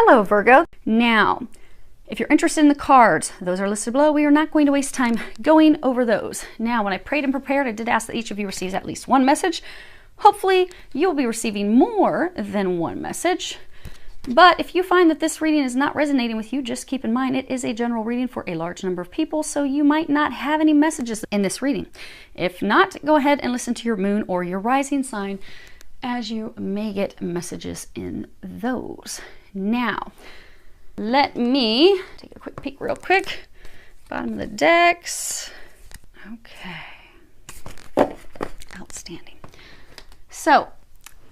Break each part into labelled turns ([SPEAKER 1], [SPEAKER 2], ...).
[SPEAKER 1] Hello, Virgo. Now, if you're interested in the cards, those are listed below. We are not going to waste time going over those. Now, when I prayed and prepared, I did ask that each of you receives at least one message. Hopefully, you'll be receiving more than one message. But if you find that this reading is not resonating with you, just keep in mind it is a general reading for a large number of people, so you might not have any messages in this reading. If not, go ahead and listen to your moon or your rising sign, as you may get messages in those. Now, let me take a quick peek real quick. Bottom of the decks. Okay. Outstanding. So,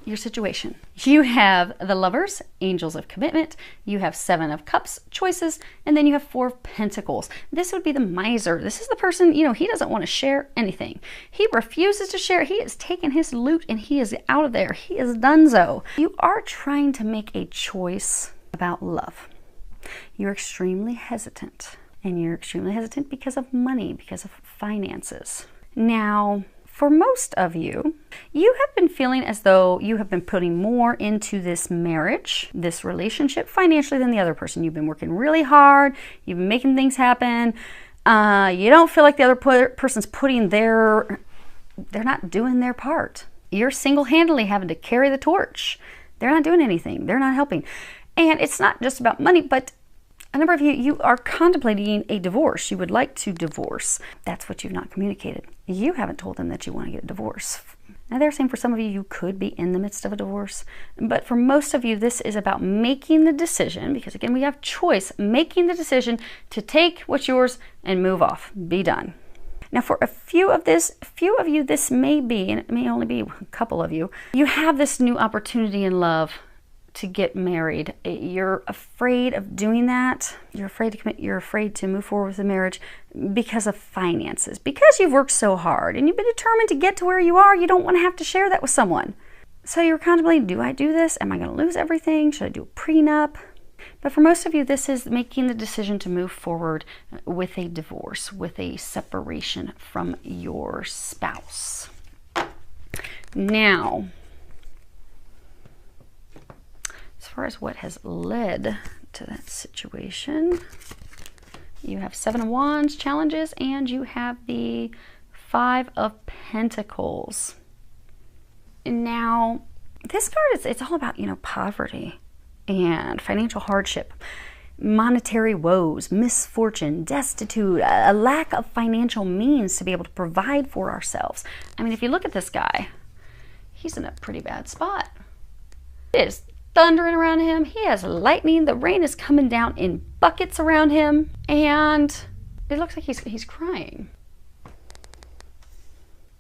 [SPEAKER 1] your situation. You have the Lovers, Angels of Commitment. You have Seven of Cups, Choices. And then you have Four of Pentacles. This would be the miser. This is the person, he doesn't want to share anything. He refuses to share. He has taken his loot and he is out of there. He is donezo. You are trying to make a choice about love. You're extremely hesitant. And you're extremely hesitant because of money, because of finances. Now, for most of you, you have been feeling as though you have been putting more into this marriage, this relationship financially than the other person. You've been working really hard. You've been making things happen. You don't feel like the other person's they're not doing their part. You're single-handedly having to carry the torch. They're not doing anything. They're not helping. And it's not just about money, but a number of you are contemplating a divorce. You would like to divorce. That's what you've not communicated. You haven't told them that you want to get a divorce. Now they're saying for some of you, you could be in the midst of a divorce. But for most of you, this is about making the decision, because again, we have choice, making the decision to take what's yours and move off. Be done. Now for a few of you, this may be, and it may only be a couple of you, you have this new opportunity in love to get married. You're afraid of doing that. You're afraid to commit. You're afraid to move forward with the marriage because of finances. Because you've worked so hard and you've been determined to get to where you are, you don't want to have to share that with someone. So you're contemplating, do I do this? Am I going to lose everything? Should I do a prenup? But for most of you, this is making the decision to move forward with a divorce, with a separation from your spouse. Now, as far as what has led to that situation, you have Seven of Wands, challenges, and you have the Five of Pentacles. Now, this card it's all about, poverty and financial hardship, monetary woes, misfortune, destitute, a lack of financial means to be able to provide for ourselves. I mean, if you look at this guy, he's in a pretty bad spot. It is thundering around him. He has lightning. The rain is coming down in buckets around him. And it looks like he's crying.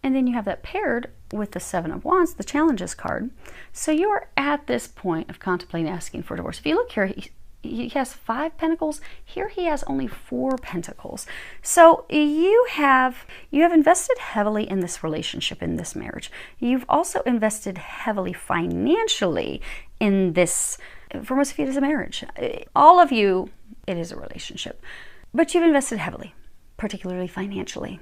[SPEAKER 1] And then you have that paired with the Seven of Wands, the challenges card. So you are at this point of contemplating asking for divorce. If you look here, he has 5 pentacles. Here he has only 4 pentacles. So you have invested heavily in this relationship, in this marriage. You've also invested heavily financially in this. For most of you, it is a marriage. All of you, it is a relationship. But you've invested heavily, particularly financially,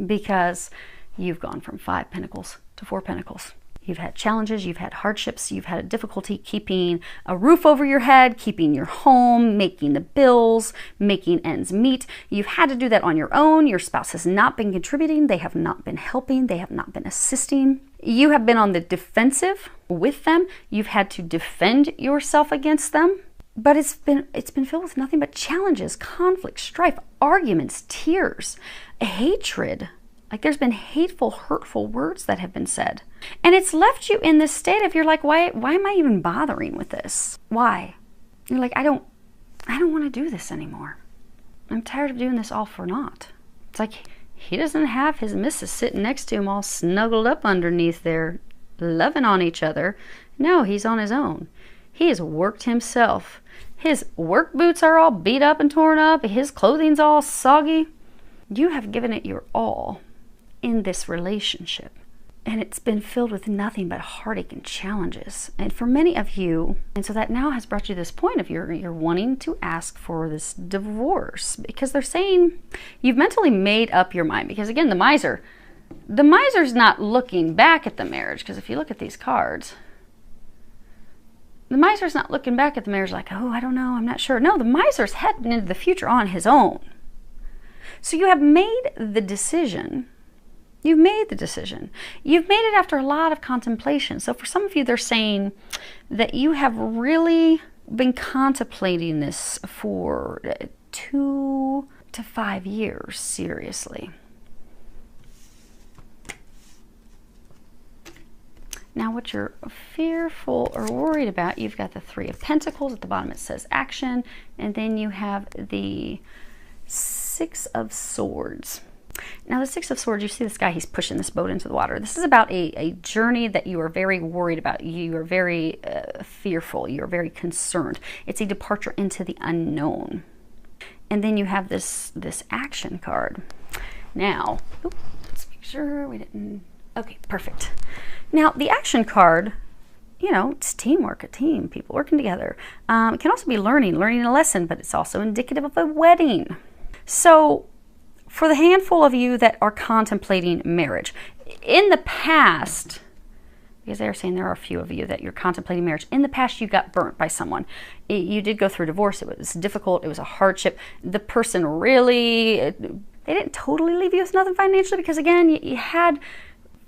[SPEAKER 1] because you've gone from 5 pentacles to 4 pentacles. You've had challenges, you've had hardships, you've had a difficulty keeping a roof over your head, keeping your home, making the bills, making ends meet. You've had to do that on your own. Your spouse has not been contributing. They have not been helping. They have not been assisting. You have been on the defensive with them. You've had to defend yourself against them. But it's been filled with nothing but challenges, conflict, strife, arguments, tears, hatred. Like there's been hateful, hurtful words that have been said. And it's left you in this state of you're like, why am I even bothering with this? Why? You're like, I don't want to do this anymore. I'm tired of doing this all for naught. It's like he doesn't have his missus sitting next to him all snuggled up underneath there, loving on each other. No, he's on his own. He has worked himself. His work boots are all beat up and torn up. His clothing's all soggy. You have given it your all in this relationship, and it's been filled with nothing but heartache and challenges. And for many of you, and so that now has brought you to this point of you're wanting to ask for this divorce, because they're saying you've mentally made up your mind. Because again, the miser's not looking back at the marriage, because if you look at these cards, The miser's not looking back at the marriage like, oh, I don't know, I'm not sure. No, the miser's heading into the future on his own. So you have made the decision. You've made the decision. You've made it after a lot of contemplation. So for some of you, they're saying that you have really been contemplating this for 2 to 5 years, seriously. Now what you're fearful or worried about, you've got the 3 of Pentacles. At the bottom it says action. And then you have the 6 of Swords. Now the 6 of Swords, you see this guy, he's pushing this boat into the water. This is about a journey that you are very worried about. You are very fearful. You are very concerned. It's a departure into the unknown. And then you have this action card. Now, let's make sure we didn't... Okay, perfect. Now, the action card, you know, it's teamwork, a team, people working together. It can also be learning a lesson, but it's also indicative of a wedding. So, for the handful of you that are contemplating marriage, in the past, because they're saying there are a few of you that you're contemplating marriage, in the past you got burnt by someone. You did go through divorce. It was difficult. It was a hardship. The person really, they didn't totally leave you with nothing financially because, again, you had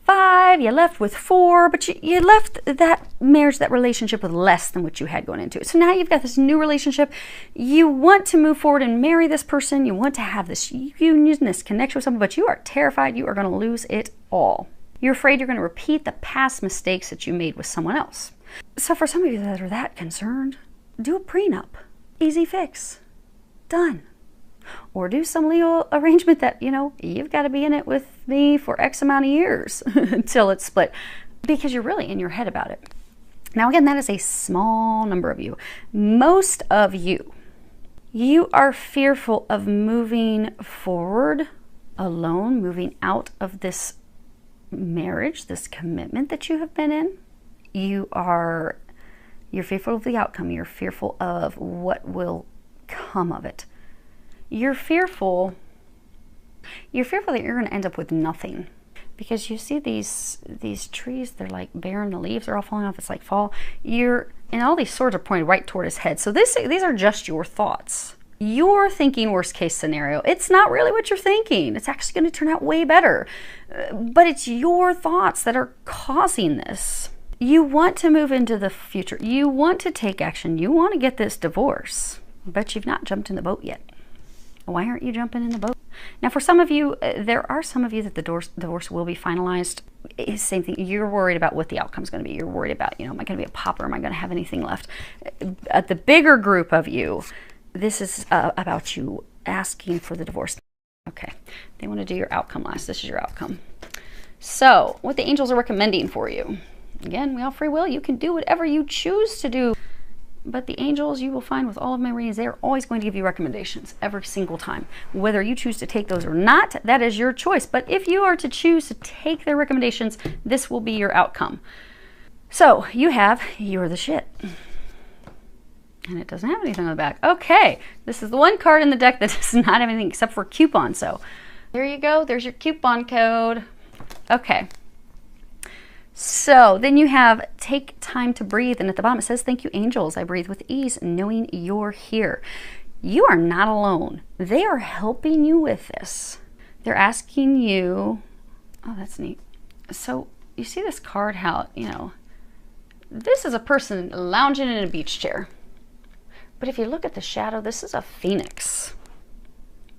[SPEAKER 1] 5, you left with 4, but you left that marriage, that relationship with less than what you had going into it. So now you've got this new relationship. You want to move forward and marry this person. You want to have this union, this connection with someone, but you are terrified you are going to lose it all. You're afraid you're going to repeat the past mistakes that you made with someone else. So for some of you that are that concerned, do a prenup. Easy fix. Done. Or do some legal arrangement that, you know, you've got to be in it with me for X amount of years until it's split, because you're really in your head about it. Now, again, that is a small number of you. Most of you, you are fearful of moving forward alone, moving out of this marriage, this commitment that you have been in. You're fearful of the outcome. You're fearful of what will come of it. You're fearful that you're going to end up with nothing, because you see these trees, they're like barren, the leaves are all falling off, it's like fall. And all these swords are pointed right toward his head. So these are just your thoughts. You're thinking worst case scenario. It's not really what you're thinking. It's actually going to turn out way better. But it's your thoughts that are causing this. You want to move into the future. You want to take action. You want to get this divorce, but you've not jumped in the boat yet. Why aren't you jumping in the boat? Now, for some of you, there are some of you that the divorce will be finalized. It's the same thing. You're worried about what the outcome is going to be. You're worried about, am I going to be a pauper? Am I going to have anything left? At the bigger group of you, this is about you asking for the divorce. Okay. They want to do your outcome last. This is your outcome. So, what the angels are recommending for you. Again, we all free will. You can do whatever you choose to do. But the angels, you will find with all of my readings, they are always going to give you recommendations every single time. Whether you choose to take those or not, that is your choice. But if you are to choose to take their recommendations, this will be your outcome. So you're the shit. And it doesn't have anything on the back. Okay, this is the one card in the deck that does not have anything except for coupon. So there you go. There's your coupon code. Okay. So then you have take time to breathe. And at the bottom it says, thank you, angels. I breathe with ease, knowing you're here. You are not alone. They are helping you with this. They're asking you, oh, that's neat. So you see this card, how, this is a person lounging in a beach chair. But if you look at the shadow, this is a phoenix.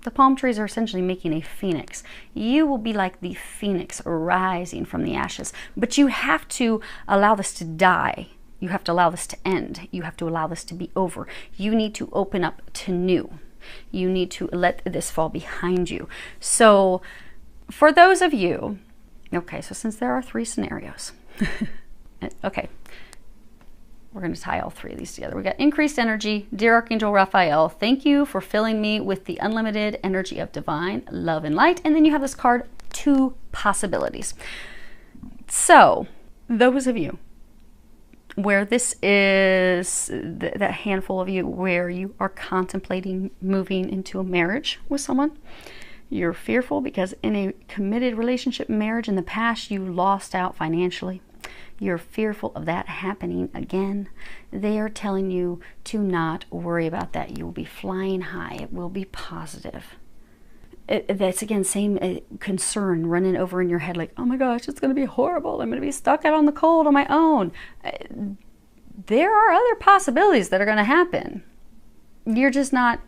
[SPEAKER 1] The palm trees are essentially making a phoenix. You will be like the phoenix rising from the ashes. But you have to allow this to die. You have to allow this to end. You have to allow this to be over. You need to open up to new. You need to let this fall behind you. So for those of you, okay, so since there are 3 scenarios, okay, we're going to tie all 3 of these together. We got increased energy. Dear Archangel Raphael, thank you for filling me with the unlimited energy of divine love and light. And then you have this card, 2 possibilities. So those of you where this is that handful of you where you are contemplating moving into a marriage with someone, you're fearful because in a committed relationship marriage in the past, you lost out financially. You're fearful of that happening again. They are telling you to not worry about that. You will be flying high. It will be positive. That's again, same concern running over in your head like, oh my gosh, it's going to be horrible. I'm going to be stuck out on the cold on my own. There are other possibilities that are going to happen. You're just not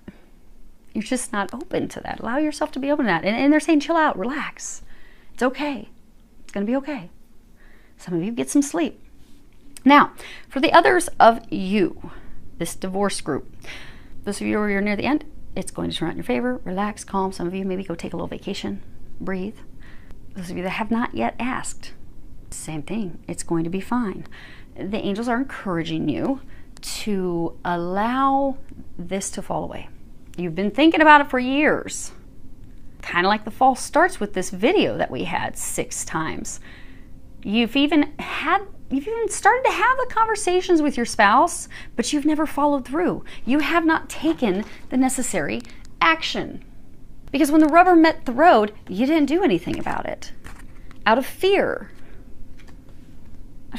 [SPEAKER 1] open to that. Allow yourself to be open to that. And they're saying, chill out, relax. It's okay. It's going to be okay. Some of you get some sleep. Now, for the others of you, this divorce group, those of you who are near the end, it's going to turn out in your favor. Relax, calm. Some of you maybe go take a little vacation, breathe. Those of you that have not yet asked, same thing. It's going to be fine. The angels are encouraging you to allow this to fall away. You've been thinking about it for years. Kind of like the false starts with this video that we had 6 times. You've even started to have the conversations with your spouse, but you've never followed through. You have not taken the necessary action. Because when the rubber met the road, you didn't do anything about it. Out of fear.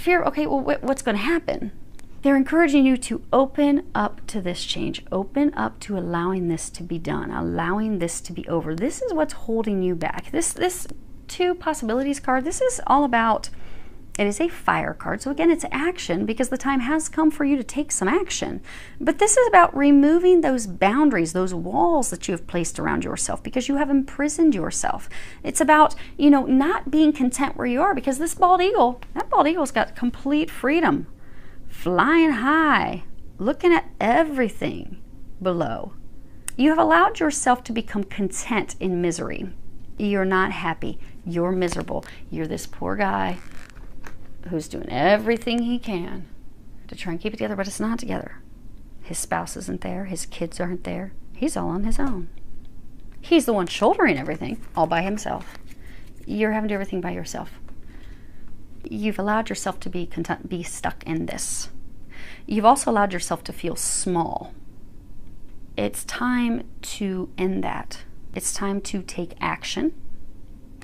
[SPEAKER 1] Okay, well, what's going to happen? They're encouraging you to open up to this change. Open up to allowing this to be done, allowing this to be over. This is what's holding you back. This 2 possibilities card, this is all about, it is a fire card. So again, it's action because the time has come for you to take some action. But this is about removing those boundaries, those walls that you have placed around yourself because you have imprisoned yourself. It's about, not being content where you are because this bald eagle, that bald eagle's got complete freedom. Flying high, looking at everything below. You have allowed yourself to become content in misery. You're not happy. You're miserable. You're this poor guy who's doing everything he can to try and keep it together, but it's not together. His spouse isn't there. His kids aren't there. He's all on his own. He's the one shouldering everything all by himself. You're having to do everything by yourself. You've allowed yourself to be content, be stuck in this. You've also allowed yourself to feel small. It's time to end that. It's time to take action.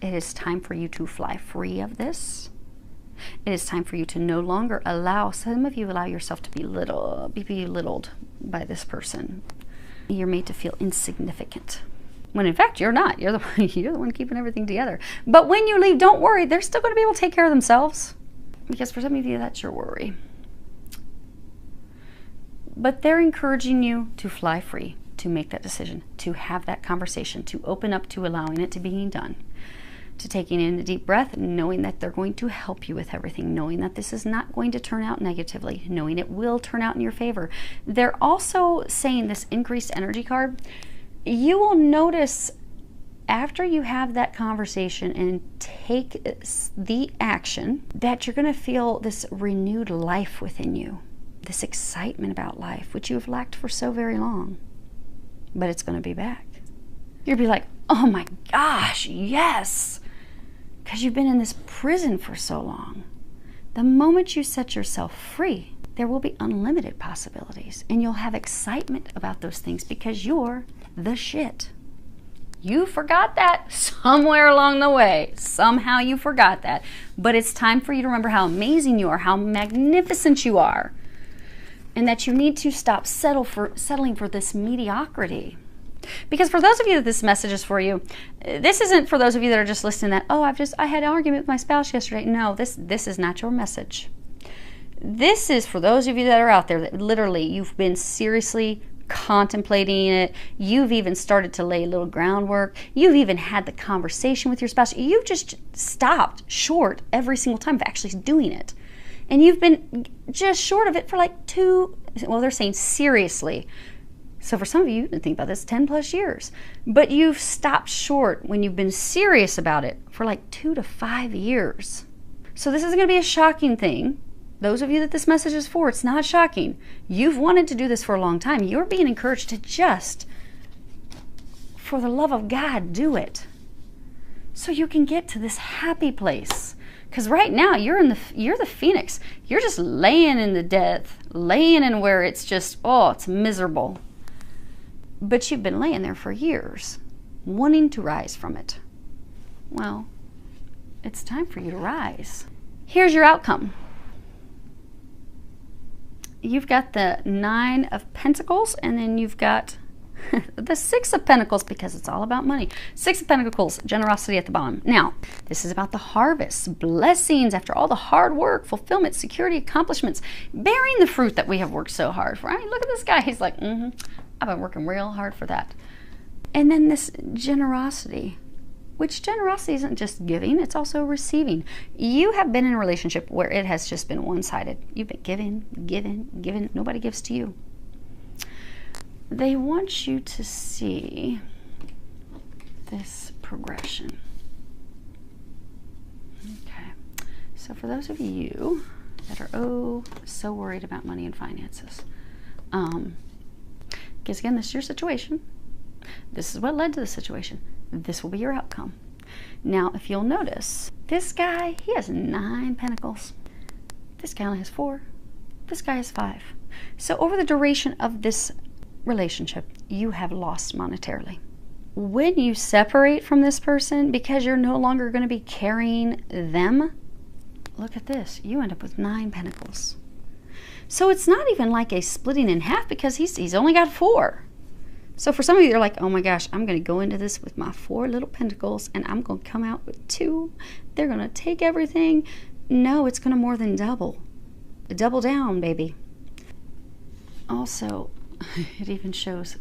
[SPEAKER 1] It is time for you to fly free of this. It is time for you to no longer allow, some of you allow yourself to be belittled by this person. You're made to feel insignificant. When in fact, you're not. You're the one keeping everything together. But when you leave, don't worry. They're still going to be able to take care of themselves. Because for some of you, that's your worry. But they're encouraging you to fly free, to make that decision, to have that conversation, to open up to allowing it to being done, to taking in a deep breath, knowing that they're going to help you with everything, knowing that this is not going to turn out negatively, knowing it will turn out in your favor. They're also saying this increased energy card, you will notice after you have that conversation and take the action that you're going to feel this renewed life within you, this excitement about life, which you have lacked for so very long. But it's going to be back. You'll be like, oh my gosh, yes! Because you've been in this prison for so long. The moment you set yourself free, there will be unlimited possibilities. And you'll have excitement about those things because you're the shit. You forgot that somewhere along the way. Somehow you forgot that. But it's time for you to remember how amazing you are, how magnificent you are. And that you need to stop settling for this mediocrity. Because for those of you that this message is for you, this isn't for those of you that are just listening that, oh, I had an argument with my spouse yesterday. No, this is not your message. This is for those of you that are out there that literally you've been seriously contemplating it. You've even started to lay a little groundwork. You've even had the conversation with your spouse. You've just stopped short every single time of actually doing it. And you've been just short of it for like they're saying seriously. So for some of you, think about this, 10 plus years. But you've stopped short when you've been serious about it for like 2 to 5 years. So this isn't going to be a shocking thing. Those of you that this message is for, it's not shocking. You've wanted to do this for a long time. You're being encouraged to just, for the love of God, do it. So you can get to this happy place. Because right now, you're the phoenix. You're just laying in the death, laying in where it's just, it's miserable. But you've been laying there for years, wanting to rise from it. Well, it's time for you to rise. Here's your outcome. you've got the 9 of Pentacles, and then you've got the 6 of Pentacles, because it's all about money. 6 of Pentacles, generosity at the bottom. Now, this is about the harvest, blessings after all the hard work, fulfillment, security, accomplishments, bearing the fruit that we have worked so hard for. Right? Look at this guy. He's like, I've been working real hard for that. And then this generosity, which generosity isn't just giving, it's also receiving. You have been in a relationship where it has just been one-sided. You've been giving. Nobody gives to you. They want you to see this progression. Okay. So for those of you that are, so worried about money and finances, because again, this is your situation. This is what led to the situation. This will be your outcome. Now, if you'll notice, this guy, he has 9 pentacles. This guy only has 4. This guy has 5. So over the duration of this relationship, you have lost monetarily. When you separate from this person, because you're no longer going to be carrying them, look at this. You end up with 9 pentacles. So it's not even like a splitting in half, because he's only got 4. So for some of you, they're like, oh my gosh, I'm going to go into this with my 4 little pentacles, and I'm going to come out with 2. They're going to take everything. No, it's going to more than double. Double down, baby. Also, it even shows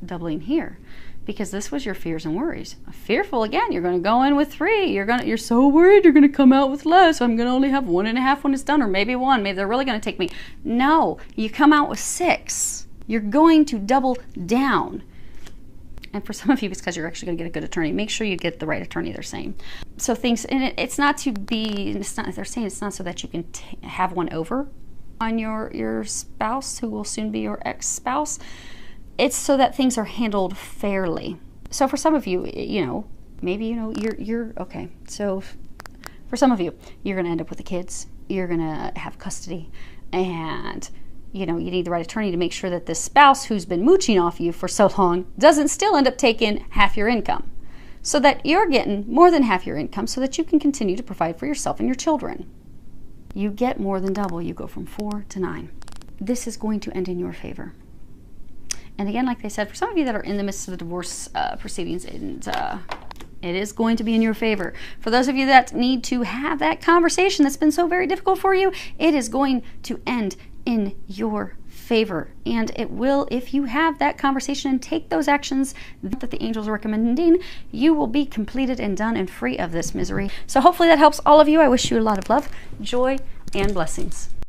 [SPEAKER 1] doubling here, because this was your fears and worries. Fearful, again, you're going to go in with 3. You're so worried you're going to come out with less. I'm going to only have 1.5 when it's done, or maybe 1. Maybe they're really going to take me. No, you come out with 6. You're going to double down. And for some of you, it's because you're actually going to get a good attorney. Make sure you get the right attorney, they're saying. So things, and it's not to be, they're saying it's not so that you can have one over on your spouse, who will soon be your ex-spouse. It's so that things are handled fairly. So for some of you, maybe, you're okay. So for some of you, you're going to end up with the kids. You're going to have custody, and you need the right attorney to make sure that this spouse who's been mooching off you for so long doesn't still end up taking half your income, so that you're getting more than half your income, so that you can continue to provide for yourself and your children. You get more than double. You go from 4 to 9. This is going to end in your favor. And again, like they said, for some of you that are in the midst of the divorce proceedings, and it is going to be in your favor. For those of you that need to have that conversation that's been so very difficult for you, it is going to end in your favor. And it will, if you have that conversation and take those actions that the angels are recommending, you will be completed and done and free of this misery. So hopefully that helps all of you. I wish you a lot of love, joy, and blessings.